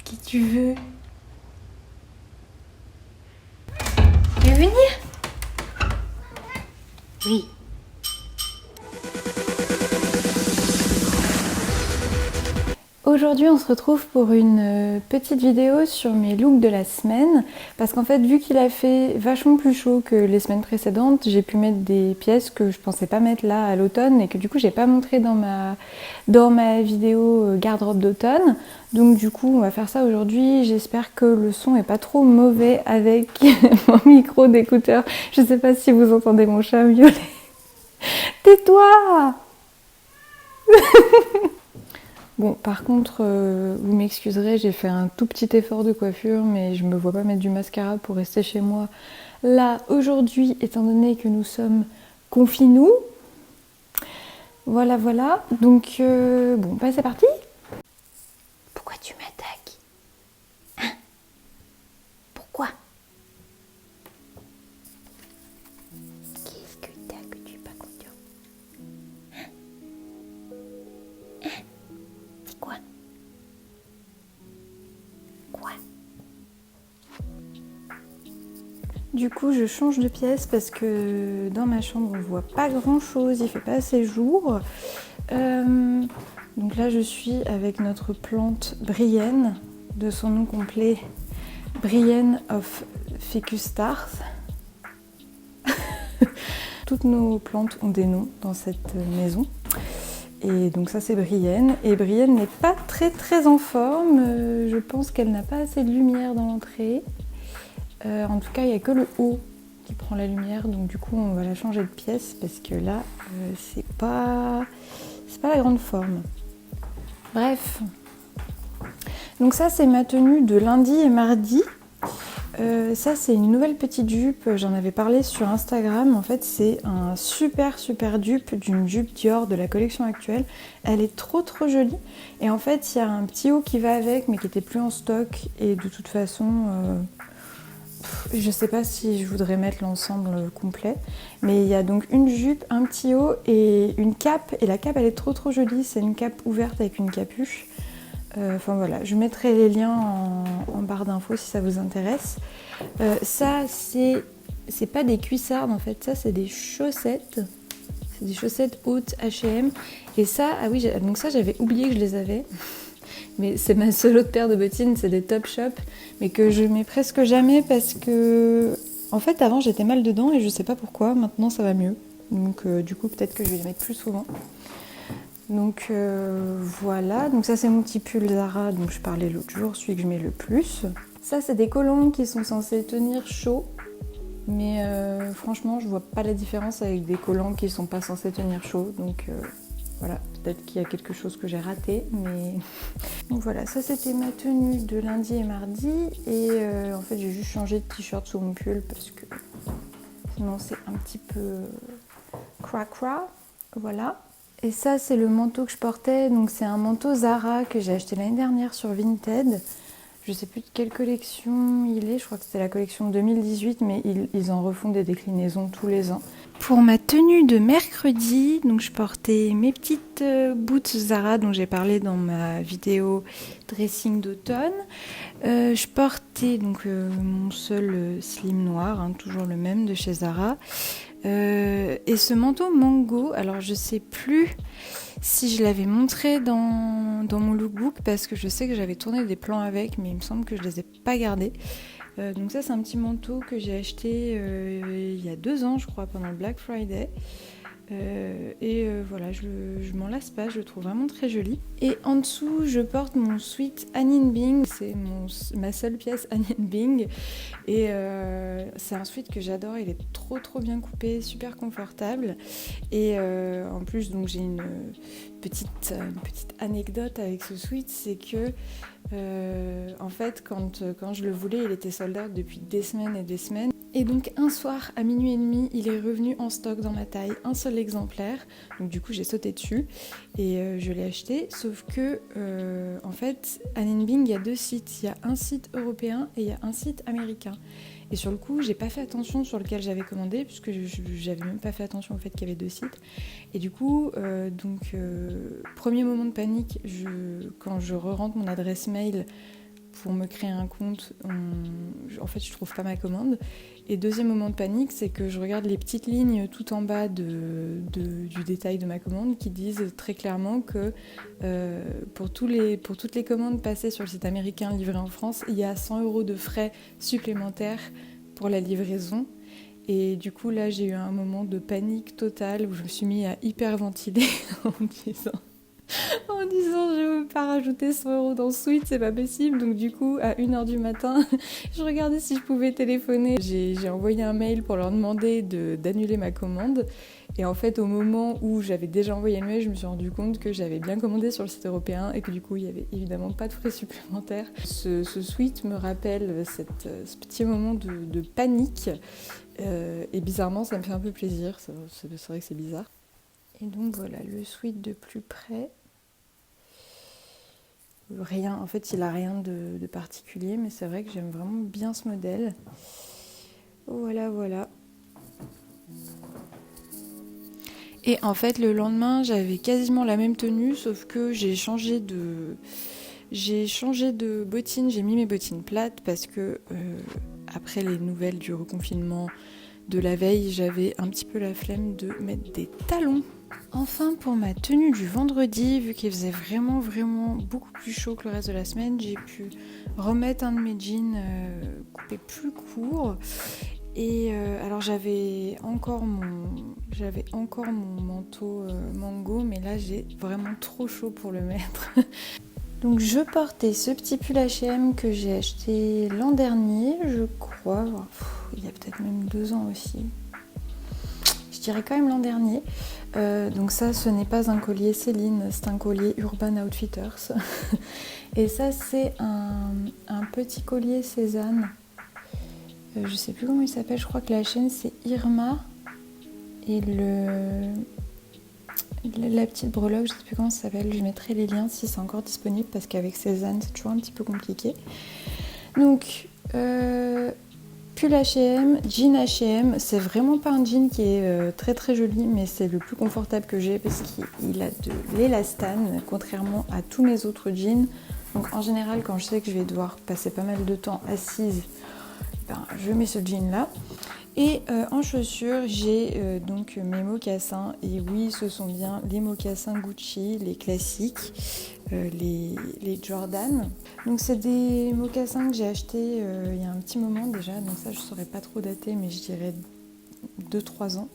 Qui tu veux? Tu veux venir? Oui. Aujourd'hui on se retrouve pour une petite vidéo sur mes looks de la semaine parce qu'en fait vu qu'il a fait vachement plus chaud que les semaines précédentes, j'ai pu mettre des pièces que je pensais pas mettre là à l'automne et que du coup j'ai pas montré dans ma vidéo garde-robe d'automne. Donc du coup on va faire ça aujourd'hui. J'espère que le son est pas trop mauvais avec mon micro d'écouteur. Je sais pas si vous entendez mon chat miauler. Tais-toi! Bon, par contre, vous m'excuserez, j'ai fait un tout petit effort de coiffure, mais je me vois pas mettre du mascara pour rester chez moi là aujourd'hui, étant donné que nous sommes confinés. Voilà, voilà. Donc, bon, bah c'est parti. Pourquoi tu m'attaques? Hein? Pourquoi? Qu'est-ce que t'as que tu es pas content? Hein? Hein? C'est quoi? Quoi? Du coup, je change de pièce parce que dans ma chambre, on voit pas grand chose, il fait pas assez jour. Donc là, je suis avec notre plante Brienne, de son nom complet, Brienne of Ficus Stars. Toutes nos plantes ont des noms dans cette maison. Et donc ça c'est Brienne. Et Brienne n'est pas très en forme. Je pense qu'elle n'a pas assez de lumière dans l'entrée. En tout cas, il n'y a que le haut qui prend la lumière. Donc du coup, on va la changer de pièce parce que là, c'est pas la grande forme. Bref. Donc ça, c'est ma tenue de lundi et mardi. Ça, c'est une nouvelle petite jupe. J'en avais parlé sur Instagram. En fait, c'est un super dupe d'une jupe Dior de la collection actuelle. Elle est trop jolie. Et en fait, il y a un petit haut qui va avec, mais qui était plus en stock. Et de toute façon, je sais pas si je voudrais mettre l'ensemble complet. Mais il y a donc une jupe, un petit haut et une cape. Et la cape, elle est trop jolie. C'est une cape ouverte avec une capuche. Enfin voilà, je mettrai les liens en barre d'infos si ça vous intéresse. Ça, c'est pas des cuissardes en fait, ça c'est des chaussettes. C'est des chaussettes hautes H&M. Et ça, ah oui, donc ça j'avais oublié que je les avais. Mais c'est ma seule autre paire de bottines, c'est des Topshop. Mais que je mets presque jamais parce que... En fait avant j'étais mal dedans et je sais pas pourquoi, maintenant ça va mieux. Donc du coup peut-être que je vais les mettre plus souvent. Donc voilà, donc ça c'est mon petit pull Zara dont je parlais l'autre jour, celui que je mets le plus. Ça c'est des collants qui sont censés tenir chaud, mais franchement je vois pas la différence avec des collants qui sont pas censés tenir chaud, donc voilà, peut-être qu'il y a quelque chose que j'ai raté, mais... Donc voilà, ça c'était ma tenue de lundi et mardi, et en fait j'ai juste changé de t-shirt sur mon pull parce que sinon c'est un petit peu cra-cra, voilà. Et ça, c'est le manteau que je portais. Donc, c'est un manteau Zara que j'ai acheté l'année dernière sur Vinted. Je sais plus de quelle collection il est. Je crois que c'était la collection 2018, mais ils en refont des déclinaisons tous les ans. Pour ma tenue de mercredi, donc je portais mes petites boots Zara dont j'ai parlé dans ma vidéo dressing d'automne. Je portais donc mon seul slim noir, hein, toujours le même de chez Zara. Et ce manteau Mango, alors je sais plus si je l'avais montré dans mon lookbook parce que je sais que j'avais tourné des plans avec, mais il me semble que je les ai pas gardés. Donc ça c'est un petit manteau que j'ai acheté il y a 2 ans je crois pendant le Black Friday. Voilà, je m'en lasse pas, je le trouve vraiment très joli. Et en dessous, je porte mon sweat Anine Bing, c'est ma seule pièce Anine Bing. Et c'est un sweat que j'adore, il est trop bien coupé, super confortable. Et en plus, donc j'ai une petite anecdote avec ce sweat, c'est que en fait, quand je le voulais, il était sold out depuis des semaines et des semaines. Et donc un soir à minuit et demi, il est revenu en stock dans ma taille, un seul exemplaire. Donc du coup j'ai sauté dessus et je l'ai acheté. Sauf que en fait, à Ninbing il y a 2 sites. Il y a un site européen et il y a un site américain. Et sur le coup, j'ai pas fait attention sur lequel j'avais commandé puisque j'avais même pas fait attention au fait qu'il y avait 2 sites. Et du coup, premier moment de panique, quand je re-rentre mon adresse mail pour me créer un compte, en fait je trouve pas ma commande. Et deuxième moment de panique, c'est que je regarde les petites lignes tout en bas du détail de ma commande qui disent très clairement que pour toutes les commandes passées sur le site américain livrées en France, il y a 100 € de frais supplémentaires pour la livraison. Et du coup là j'ai eu un moment de panique totale où je me suis mis à hyperventiler en disant je ne veux pas rajouter 100 € dans Sweet, c'est pas possible. Donc du coup à 1h du matin je regardais si je pouvais téléphoner. J'ai envoyé un mail pour leur demander d'annuler ma commande. Et en fait au moment où j'avais déjà envoyé le mail, je me suis rendu compte que j'avais bien commandé sur le site européen et que du coup il n'y avait évidemment pas de frais supplémentaires. Ce Sweet me rappelle ce petit moment de panique. Et bizarrement ça me fait un peu plaisir, c'est vrai que c'est bizarre. Et donc voilà le Sweet de plus près. Rien, en fait il a rien de particulier, mais c'est vrai que j'aime vraiment bien ce modèle. Voilà. Et en fait le lendemain j'avais quasiment la même tenue, sauf que j'ai changé de bottines, j'ai mis mes bottines plates parce que après les nouvelles du reconfinement de la veille, j'avais un petit peu la flemme de mettre des talons. Enfin, pour ma tenue du vendredi, vu qu'il faisait vraiment beaucoup plus chaud que le reste de la semaine, j'ai pu remettre un de mes jeans coupé plus court. Et alors j'avais encore mon manteau mango, mais là j'ai vraiment trop chaud pour le mettre. Donc je portais ce petit pull H&M que j'ai acheté l'an dernier, je crois. Il y a peut-être même 2 ans aussi. Je dirais quand même l'an dernier. Donc ça, ce n'est pas un collier Céline, c'est un collier Urban Outfitters. Et ça, c'est un petit collier Cézanne. Je sais plus comment il s'appelle, je crois que la chaîne c'est Irma. Et la petite breloque, je sais plus comment ça s'appelle, je mettrai les liens si c'est encore disponible parce qu'avec Cézanne c'est toujours un petit peu compliqué. Donc pull H&M, jean H&M, c'est vraiment pas un jean qui est très très joli, mais c'est le plus confortable que j'ai parce qu'il a de l'élastane, contrairement à tous mes autres jeans. Donc en général quand je sais que je vais devoir passer pas mal de temps assise, je mets ce jean là. Et en chaussures, j'ai donc mes mocassins. Et oui, ce sont bien les mocassins Gucci, les classiques, les Jordan. Donc c'est des mocassins que j'ai achetés il y a un petit moment déjà. Donc ça, je ne saurais pas trop dater, mais je dirais 2-3 ans.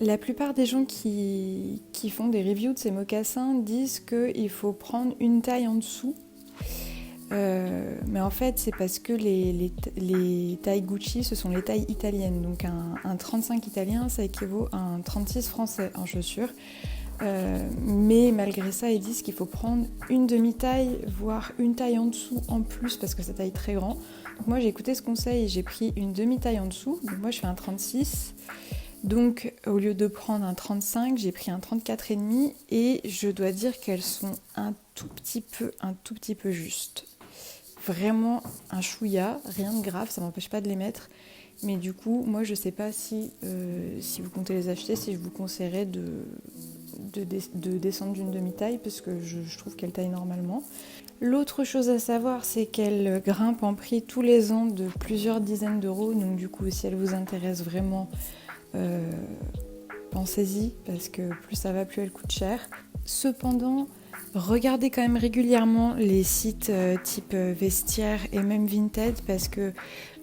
La plupart des gens qui font des reviews de ces mocassins disent qu'il faut prendre une taille en dessous. Mais en fait c'est parce que les tailles Gucci ce sont les tailles italiennes, donc un 35 italien ça équivaut à un 36 français en chaussures, mais malgré ça ils disent qu'il faut prendre une demi-taille voire une taille en dessous en plus parce que ça taille très grand. Donc moi j'ai écouté ce conseil et j'ai pris une demi-taille en dessous, donc moi je fais un 36. Donc au lieu de prendre un 35, j'ai pris un 34,5 et je dois dire qu'elles sont un tout petit peu justes. Vraiment un chouïa, rien de grave, ça m'empêche pas de les mettre. Mais du coup, moi je sais pas si vous comptez les acheter, si je vous conseillerais de descendre d'une demi-taille parce que je trouve qu'elles taillent normalement. L'autre chose à savoir, c'est qu'elles grimpent en prix tous les ans de plusieurs dizaines d'euros. Donc du coup, si elles vous intéressent vraiment, pensez-y parce que plus ça va, plus elles coûtent cher. Cependant, regardez quand même régulièrement les sites type Vestiaire et même Vinted parce que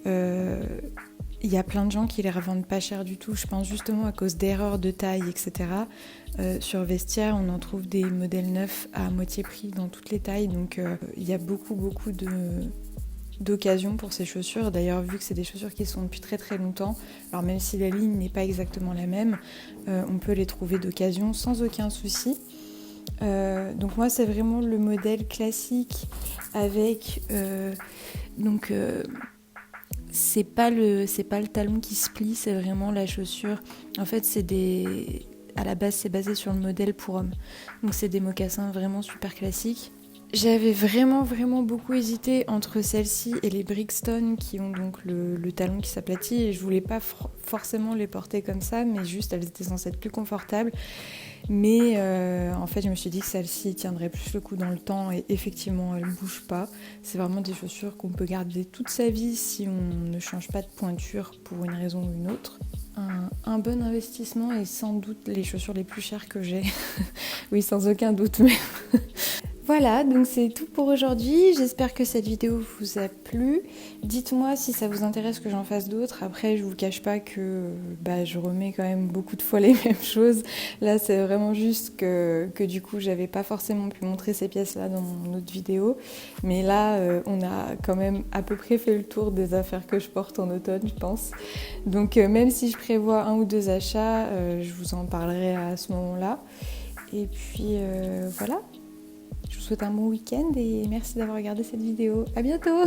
il y a plein de gens qui les revendent pas cher du tout. Je pense justement à cause d'erreurs de taille, etc. Sur Vestiaire, on en trouve des modèles neufs à moitié prix dans toutes les tailles. Donc il y a beaucoup d'occasions pour ces chaussures. D'ailleurs, vu que c'est des chaussures qui sont depuis très très longtemps, alors même si la ligne n'est pas exactement la même, on peut les trouver d'occasion sans aucun souci. Donc moi c'est vraiment le modèle classique avec c'est pas le talon qui se plie, c'est vraiment la chaussure. En fait à la base c'est basé sur le modèle pour homme. Donc c'est des mocassins vraiment super classiques. J'avais vraiment beaucoup hésité entre celle-ci et les Brixton qui ont donc le talon qui s'aplatit et je voulais pas forcément les porter comme ça, mais juste elles étaient censées être plus confortables. Mais en fait je me suis dit que celle-ci tiendrait plus le coup dans le temps et effectivement elle ne bouge pas. C'est vraiment des chaussures qu'on peut garder toute sa vie si on ne change pas de pointure pour une raison ou une autre. Un bon investissement et sans doute les chaussures les plus chères que j'ai. Oui, sans aucun doute, mais... Voilà, donc c'est tout pour aujourd'hui. J'espère que cette vidéo vous a plu. Dites-moi si ça vous intéresse que j'en fasse d'autres. Après, je vous cache pas que je remets quand même beaucoup de fois les mêmes choses. Là, c'est vraiment juste que du coup, j'avais pas forcément pu montrer ces pièces-là dans mon autre vidéo. Mais là, on a quand même à peu près fait le tour des affaires que je porte en automne, je pense. Donc, même si je prévois 1 ou 2 achats, je vous en parlerai à ce moment-là. Et puis, voilà. Je vous souhaite un bon week-end et merci d'avoir regardé cette vidéo. À bientôt!